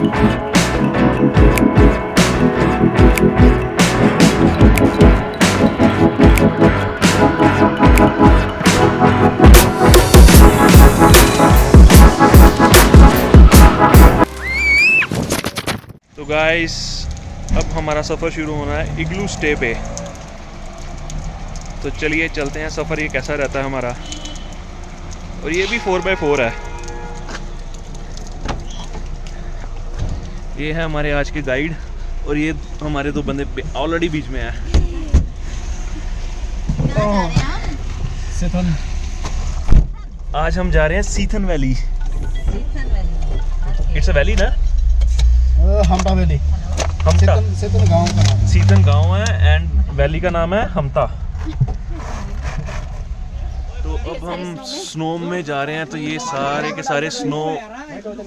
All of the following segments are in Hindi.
तो गाइस अब हमारा सफ़र शुरू होना है इग्लू स्टे पे। तो चलिए चलते हैं, सफ़र ये कैसा रहता है हमारा। और ये भी 4x4 है। ये है हमारे आज के गाइड और ये हमारे दो बंदे ऑलरेडी बीच में हैं। सीथन। आज हम जा रहे हैं सीथन वैली। इट्स अ वैली ना? हमटा वैली। हमटा सीथन गांव का नाम। सीथन गांव है एंड वैली का नाम है हमटा। तो अब हम स्नो में जा रहे हैं, तो ये सारे के सारे snow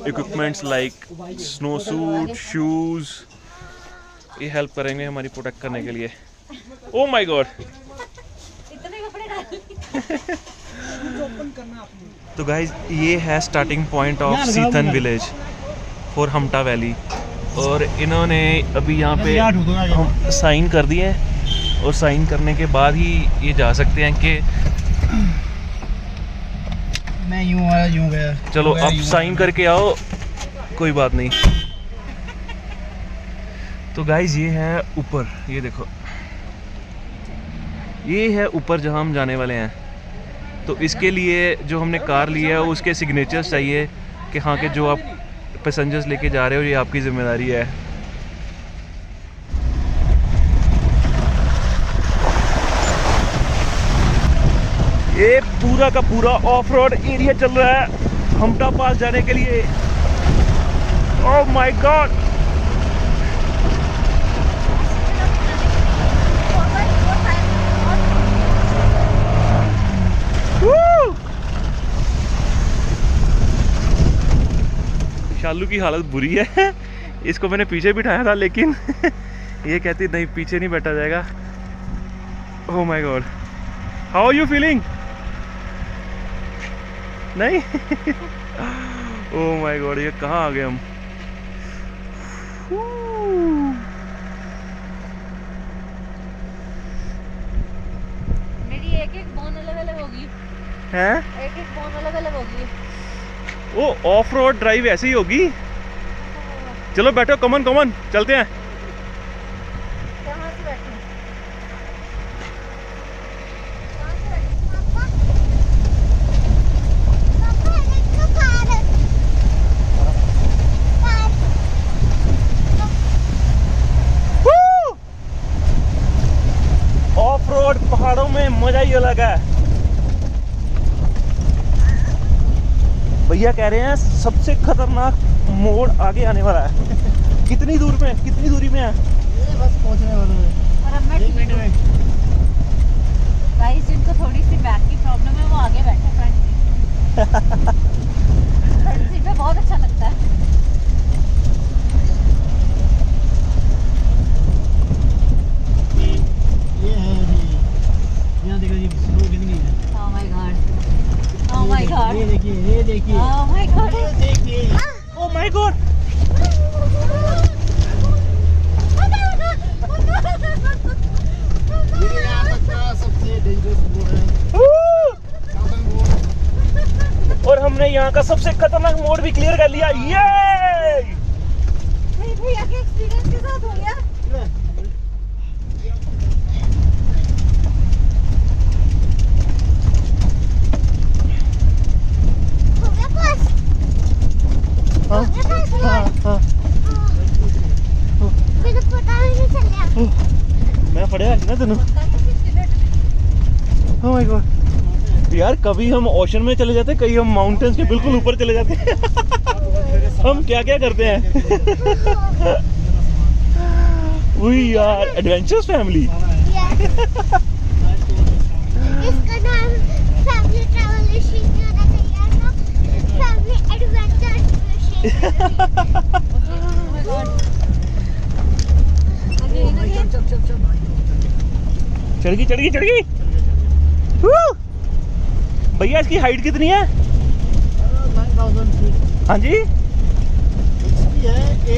equipments like snow suit, shoes, ये हेल्प करेंगे हमारी प्रोटेक्ट करने के लिए। ओ माय गॉड, इतने कपड़े डाल। तो गाइज ये है starting point of Sethan village for Hamta valley. और इन्होंने अभी यहाँ पे हम साइन कर दिए हैं और साइन करने के बाद ही ये जा सकते हैं कि मैं यूं आया यूं गया। चलो अब साइन करके आओ, कोई बात नहीं। तो गाइज ये है ऊपर, ये देखो ये है ऊपर जहाँ हम जाने वाले हैं। तो इसके लिए जो हमने कार लिया है उसके सिग्नेचर्स चाहिए कि हाँ कि जो आप पैसेंजर्स लेके जा रहे हो ये आपकी जिम्मेदारी है। ये पूरा का पूरा ऑफ रोड एरिया चल रहा है हमटा पास जाने के लिए। ओह माय गॉड, शालू की हालत बुरी है। इसको मैंने पीछे बिठाया था लेकिन ये कहती नहीं पीछे नहीं बैठा जाएगा। Oh my God, how are you feeling? नहीं ओह माय गॉड, ये कहाँ आ गए हम? मेरी एक एक बोन अलग अलग होगी। हैं? एक एक बोन अलग अलग होगी। वो ऑफ रोड ड्राइव ऐसी ही होगी। चलो बैठो, कमन कमन चलते हैं। कहाँ से बैठूं? ऑफ रोड पहाड़ों में मजा ही अलग है। भैया कह रहे हैं सबसे खतरनाक मोड़ आगे आने वाला है। कितनी दूर में, कितनी दूरी में है? ये बस पहुंचने वाले हैं। और अब मैं ठीक हूँ। गाइस जिनको थोड़ी सी बैक की प्रॉब्लम है वो आगे बैठे फ्रंट सीट। फ्रंट सीट पे बहुत अच्छा लगता है। ये है जी, यहाँ देखो जी स्नो कितनी है। Oh my god. Oh my god. ये देखिए, ये देखिए। Oh my god. ये देखिए। ओह माय गॉड, ये यहाँ तक का सबसे डेंजरस मोड़ है। साउथर्न मोड़। और हमने यहाँ का सबसे खतरनाक मोड़ भी क्लियर कर लिया। ये भैया के एक्सपीरियंस के साथ हो गया। मैं पढ़िया ना तेन। ओह माय गॉड यार, कभी हम ओशन में चले जाते, कहीं हम माउंटेन्स के बिल्कुल ऊपर चले जाते। हम क्या क्या करते हैं। We are adventurous family. इसका नाम फैमिली ट्रैवल होना चाहिए ना, फैमिली एडवेंचर। चढ़ गई। भैया इसकी हाइट कितनी है? 9000 फीट। हाँ जी, इसकी है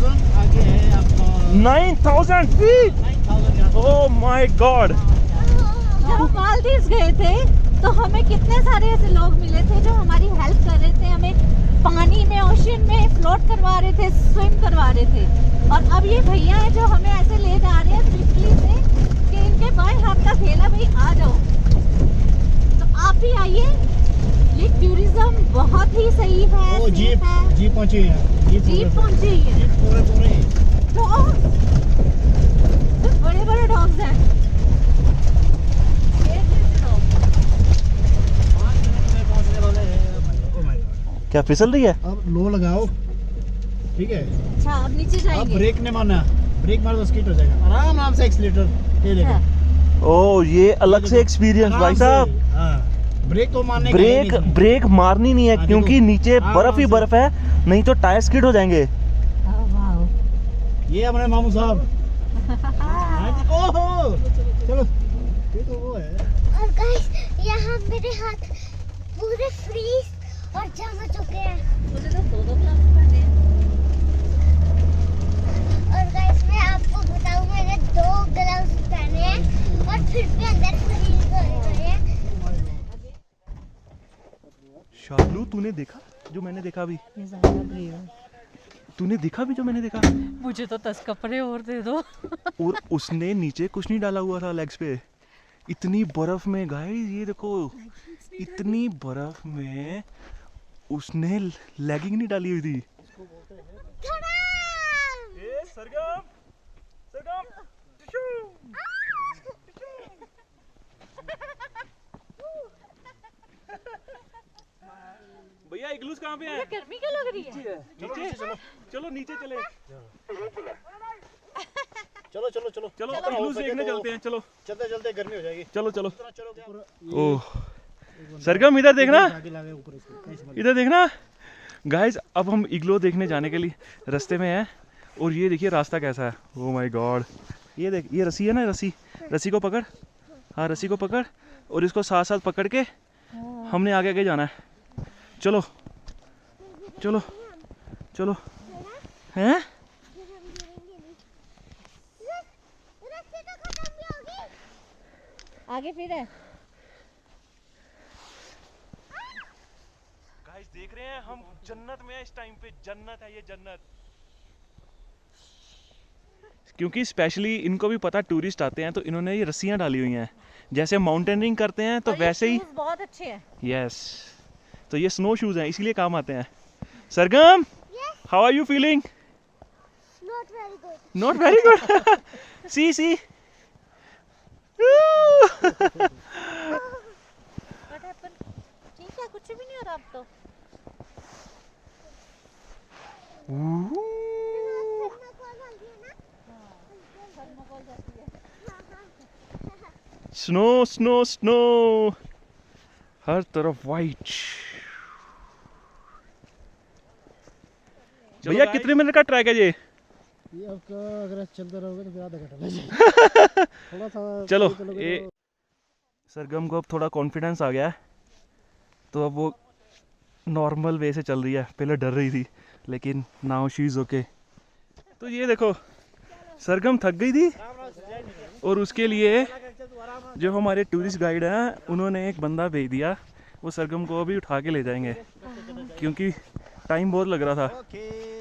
9,000 आगे है आपका 9,000 feet. 9,000 Oh my God. जब हम मालदीव्स गए थे तो हमें कितने सारे ऐसे लोग मिले थे जो हमारी हेल्प कर रहे थे, हमें पानी में, ओशन में फ्लोट करवा रहे थे, स्विम करवा रहे थे। और अब ये भैया हैं जो हमें ऐसे ले जा रहे हैं स्विफ्टली से कि इनके बाएं हाथ का खेला, भाई आ जाओ। तो आप भी आइए, ये टूरिज्म बहुत ही सही है। वो जीप पहुंची है, जीप पहुंची है, जीप पूरे बड़े बड़े डॉग्स हैं। पहुंचने वाले हैं। Oh my God. क्या फिसल रही है? अब लो लगाओ, ठीक है। अच्छा, अब नीचे अब जाएंगे। ब्रेक नहीं मारना, ब्रेक मारो तो स्किड हो जाएगा। आराम आराम से एक्सीलेटर ये देखो। ओह, ये अलग से एक्सपीरियंस आराम भाई से, साहब। हाँ, ब्रेक तो मारने का है ब्रेक नहीं इसमें। ब्रेक मारनी नहीं है हाँ, क्योंकि देखो, नीचे आराम बर्फ ही से। बर्फ है, नहीं तो टायर स्किड हो जाएंगे। ये हमारे मामू साहब। हाँ जी, ओहो, चलो, ये तो वो है। और गाइस यहाँ मेरे हाथ पूरे फ्रीज और जम चुके हैं। मुझे तो दो ग्लास पहने हैं। और गाइस मैं आपको बताऊं, मैंने 2 ग्लव्स पहने हैं और फिर भी अंदर फ्रीज हो गए हैं। शालू, तूने देखा जो मैंने देखा अभी? ये ज़्यादा गई है। तूने देखा भी जो मैंने देखा? मुझे तो 10 कपड़े और दे दो। और उसने नीचे कुछ नहीं डाला हुआ था लेग्स पे। इतनी बर्फ में गाइस, ये देखो, इतनी बर्फ में उसने लेगिंग नहीं डाली हुई थी। ए, सरगम, सरगम, भैया इग्लूस कहाँ पे है? गर्मी क्या लग रही है? नीचे चलो, नीचे चले। चलो चलो चलो चलो जितना हो इग्लूस सके देखने तो चलते हैं। चलो चलते चलते गर्मी हो जाएगी। चलो चलो। चलो ओह सरगम, इधर देखना, आगे लगे ऊपर इसको, नहीं समझ। इधर देखना गाइस। अब हम इग्लो देखने जाने के लिए रास्ते में हैं और ये देखिए रास्ता कैसा है। ओह माय गॉड, ये देख, ये रस्सी है ना, रस्सी को पकड़। हाँ, रस्सी को पकड़ और इसको साथ साथ पकड़ के हमने आगे आगे जाना है। चलो चलो चलो। हैं? आगे फिर है। गाइस देख रहे हैं हम जन्नत में हैं इस टाइम पे। जन्नत है ये, जन्नत। क्योंकि स्पेशली इनको भी पता टूरिस्ट आते हैं तो इन्होंने ये रस्सियां डाली हुई हैं। जैसे माउंटेनिंग करते हैं तो और ये वैसे ही। shoes बहुत अच्छे हैं। यस, तो ये स्नो शूज हैं, इसीलिए काम आते हैं। Sargam, how are you feeling? Not very good. Not very good. See see. What happened? ठीक है, कुछ भी नहीं हो रहा अब तो। स्नो स्नो स्नो, हर तरफ वाइट। भैया कितने मिनट का ट्रैक है ये? ये आपका अगर चलते रहोगे तो फिर आधा घंटा लग जाएगा। थोड़ा सा चलो चलोगे ये सरगम को अब थोड़ा कॉन्फिडेंस आ गया है तो अब वो नॉर्मल वे से चल रही है। पहले डर रही थी लेकिन नाउ शी इज ओके। तो ये देखो, सरगम थक गई थी और उसके लिए जो हमारे टूरिस्ट गाइड हैं उन्होंने एक बंदा भेज दिया। वो सरगम को अभी उठा के ले जाएंगे क्योंकि टाइम बहुत लग रहा था। ओके।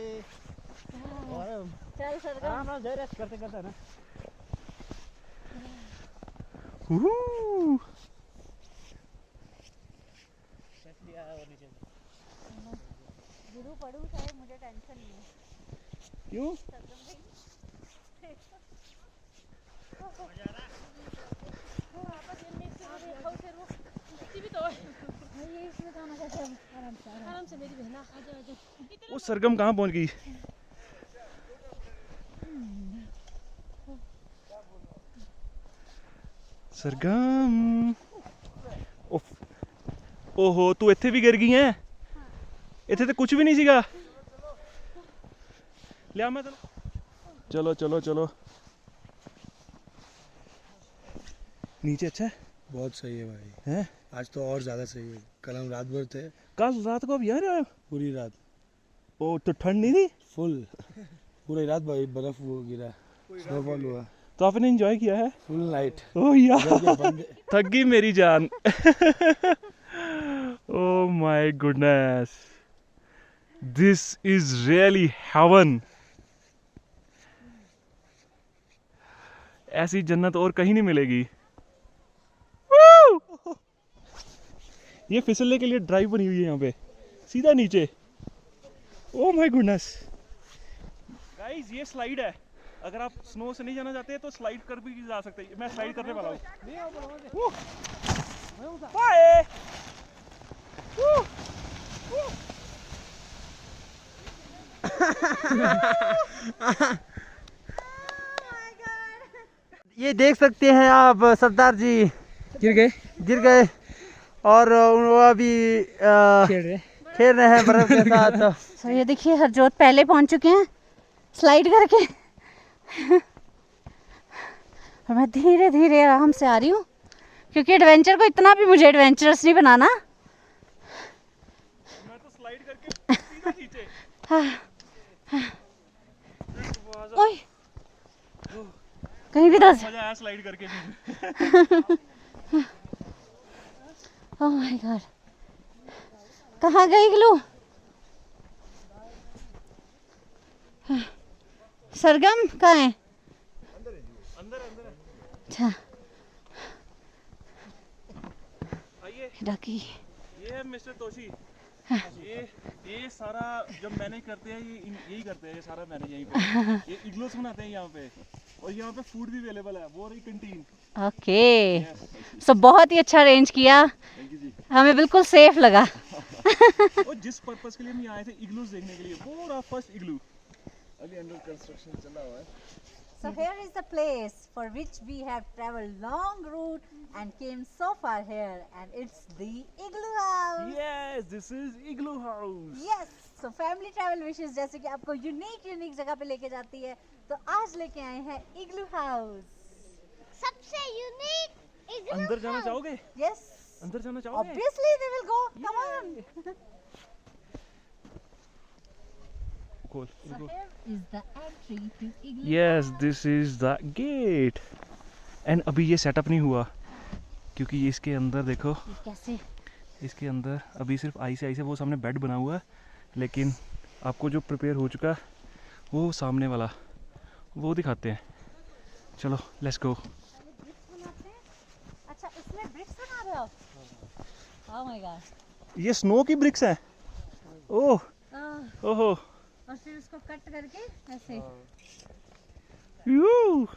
चल सरगम। आराम से रेस्ट करते करते ना। Woohoo! गुरु पढ़ू चाहे, मुझे टेंशन नहीं है। क्यों? वो सरगम कहाँ पहुँच गई? सरगम, ओहो तू ਇੱਥੇ ਵੀ ਗਿਰ ਗਈ ਹੈ। ਇੱਥੇ ਤੇ ਕੁਝ ਵੀ ਨਹੀਂ ਸੀਗਾ। ਲਿਆ मैं चलो चलो चलो। नीचे अच्छा है? बहुत सही है भाई। हैं? आज तो और ज़्यादा सही है। कल हम रात भर थे, कल रात को अब यहाँ रहे हो? पूरी रात ओ तो ठंड नहीं थी? फुल। पूरी रात भाई बर्फ वो गिरा, स्नोफॉल हुआ, तो आपने एंजॉय किया है? Full night. ओह यार थक गई मेरी जान। Oh my goodness, this is really heaven. ऐसी जन्नत और कहीं नहीं मिलेगी। Woo! ये फिसलने के लिए ड्राइव बनी हुई है यहाँ पे, सीधा नीचे। ओह माय गुडनेस गाइस, ये स्लाइड है। अगर आप स्नो से नहीं जाना चाहते तो स्लाइड कर भी जा सकते हैं। मैं स्लाइड करने वाला हूँ। बाय। ये देख सकते हैं आप, सरदार जी गिर गए और वो अभी खेल रहे हैं बर्फ के साथ। सो ये देखिए हरजोत पहले पहुंच चुके हैं स्लाइड करके। और मैं धीरे धीरे आराम से आ रही हूँ क्योंकि एडवेंचर को इतना भी मुझे एडवेंचरस नहीं बनाना। मैं तो स्लाइड करके सीधा नीचे। ओए कहीं भी दस। मजा आया स्लाइड करके। ओह माय गॉड, कहाँ गई इग्लू? सरगम कहाँ है? अच्छा आइए, डाकी। ये है मिस्टर तोशी। ये सारा जब मैनेज करते हैं ये यही करते हैं, ये सारा मैनेज यहीं पे। ये इग्लूस बनाते हैं यहाँ पे, और यहाँ पे फूड भी अवेलेबल है, वो रही कैंटीन। ओके सो बहुत ही अच्छा अरेंज किया, थैंक यू जी। हमें बिल्कुल सेफ लगा। और जिस पर्पस के लिए हम यहाँ आए थे इग्लूस देखने के लिए, वो रहा फर्स्ट इग्लू, अभी अंडर कंस्ट्रक्शन चला हुआ है। So here is the place for which we have traveled long route and came so far here, and it's the Igloo House. Yes, this is Igloo House. Yes, so family travel wishes जैसे कि आपको यूनिक जगह पे लेके जाती है, तो आज लेके आए हैं Igloo House। सबसे यूनिक अंदर जाना चाहोगे? Yes, अंदर जाना चाहोगे? obviously we will go. Come on. Cool. So here is the entry to Igloo Yes, House. this is the gate. And अभी ये सेटअप नहीं हुआ क्योंकि ये इसके अंदर देखो, ये कैसे? इसके अंदर अभी सिर्फ आई से वो सामने बेड बना हुआ है, लेकिन आपको जो प्रिपेयर हो चुका है वो सामने वाला वो दिखाते हैं। चलो लेट्स गो। ब्रिक्स बनाते हैं? अच्छा इसमें ब्रिक्स बना रहे हो? Oh my god. ये स्नो की ब्रिक्स हैं। ओह ओहो, और फिर उसको कट करके ऐसे। You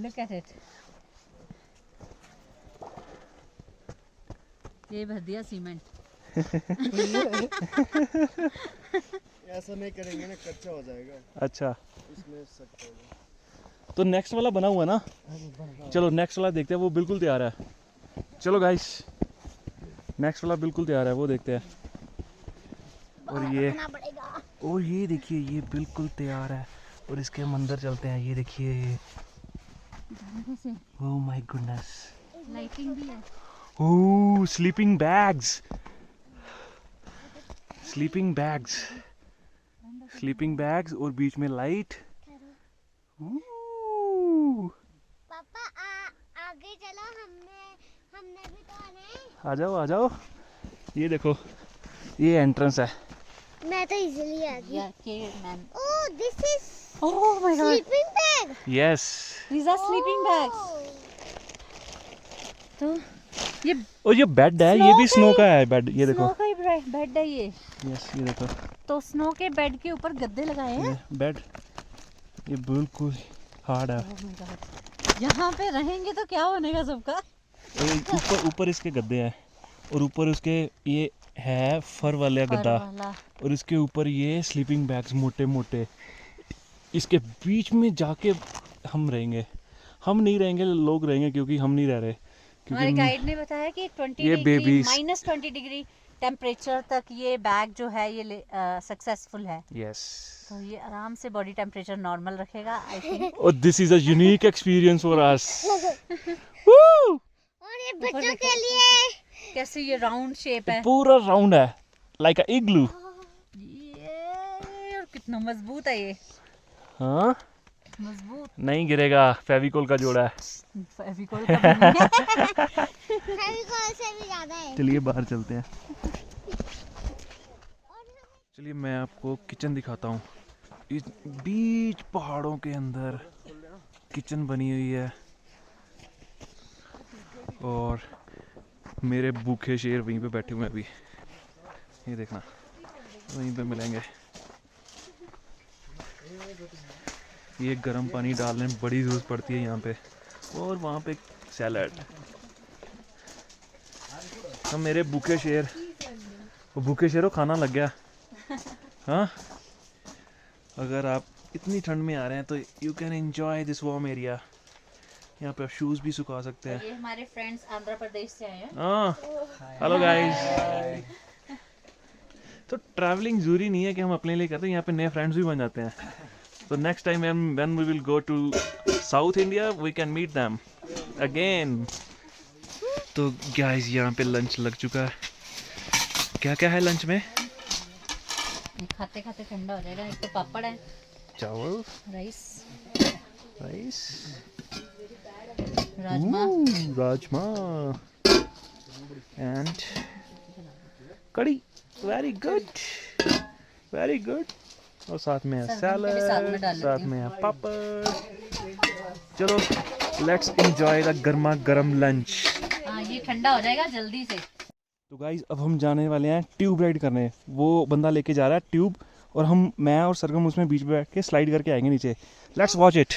Look at it. ये भर दिया सीमेंट। ऐसा नहीं करेंगे ना, कच्चा हो जाएगा, अच्छा, इसमें सकते होगा। तो नेक्स्ट वाला बना हुआ है ना? चलो नेक्स्ट वाला देखते हैं, वो बिल्कुल तैयार है। चलो गाइस, नेक्स्ट वाला बिल्कुल तैयार है, वो देखते हैं। और ये देखिए, ये बिल्कुल तैयार है, और इसके हम अंदर चलते हैं। ये देखिए, ओह माय गुडनेस, लाइटिंग भी है। Oh sleeping bags, sleeping bags, sleeping bags, और बीच में लाइट। पापा आगे चलो, हमने भी तो आना है। आ जाओ आ जाओ। ये देखो, ये एंट्रेंस है। मैं तो इजीली आ गई। Yeah, caveman. Oh this is Oh my god. Sleeping bag. Yes, These are sleeping bags. तो ये और ये बेड है, ये भी स्नो का है बेड। ये देखो, स्नो का ही बेड है ये। यस, ये देखो, तो स्नो के बेड के ऊपर गद्दे लगाए हैं। ये बेड, ये बिल्कुल हार्ड है। Oh my god. यहाँ पे रहेंगे तो क्या बनेगा सबका? और ऊपर इसके गद्दे हैं, और ऊपर उसके ये है फर वाला गद्दा, वाला। और इसके ऊपर ये स्लीपिंग बैग्स मोटे मोटे। इसके बीच में जाके हम रहेंगे। हम नहीं रहेंगे, लोग रहेंगे, क्योंकि हम नहीं रह रहे। हमारे गाइड ने बताया कि 20 ये डिग्री babies- -20 डिग्री टेम्परेचर तक ये बैग जो है ये सक्सेसफुल है। यस, तो ये आराम से बॉडी टेम्परेचर नॉर्मल रखेगा आई थिंक। और this is a unique experience for us. और ये बच्चों के लिए कैसे ये राउंड शेप है। पूरा राउंड है, लाइक अ इग्लू। ये और कितना मजबूत है ये, हाँ मजबूत। नहीं गिरेगा, फेविकोल का जोड़ा है। फेविकोल का भी नहीं है। फेविकोल से भी ज्यादा है। चलिए बाहर चलते हैं। चलिए मैं आपको किचन दिखाता हूँ। इस बीच पहाड़ों के अंदर किचन बनी हुई है और मेरे भूखे शेर वहीं पे बैठे हुए हैं अभी। ये देखना, वहीं पे मिलेंगे। ये गर्म पानी डालने में बड़ी ज़रूरत पड़ती है यहाँ पे। और वहाँ पे सैलड। हम मेरे भूखे शेर, वो भूखे शेरों खाना लग गया। हाँ, अगर आप इतनी ठंड में आ रहे हैं तो you can enjoy this warm area. यहाँ पे आप शूज़ भी सुखा सकते हैं। ये हमारे फ्रेंड्स आंध्र प्रदेश से आए हैं। हाँ, हेलो गाइस। तो ट्रैवलिंग ज़रूरी नहीं है कि हम अपने लिए करते हैं, यहाँ पे नए फ्रेंड्स भी बन जाते हैं। तो next time when we will go to South India we can meet them again. तो गाइस यहाँ पे लंच लग चुका है। क्या क्या है लंच में? ये खाते खाते ठंडा हो जाएगा। एक तो पापड़ है, चावल, राइस, राजमा, राजमा एंड कड़ी। Very good, very good. और साथ में है सैलड, साथ में सैलड, डाल साथ लेती हूँ। में है पापड़। चलो लेट्स एंजॉय द गर्मा गर्म लंच। हाँ ये ठंडा हो जाएगा जल्दी से। तो गाइज अब हम जाने वाले हैं ट्यूब राइड करने। वो बंदा लेके जा रहा है ट्यूब और मैं और सरगम उसमें बीच में बैठ के स्लाइड करके आएंगे नीचे। Let's watch it.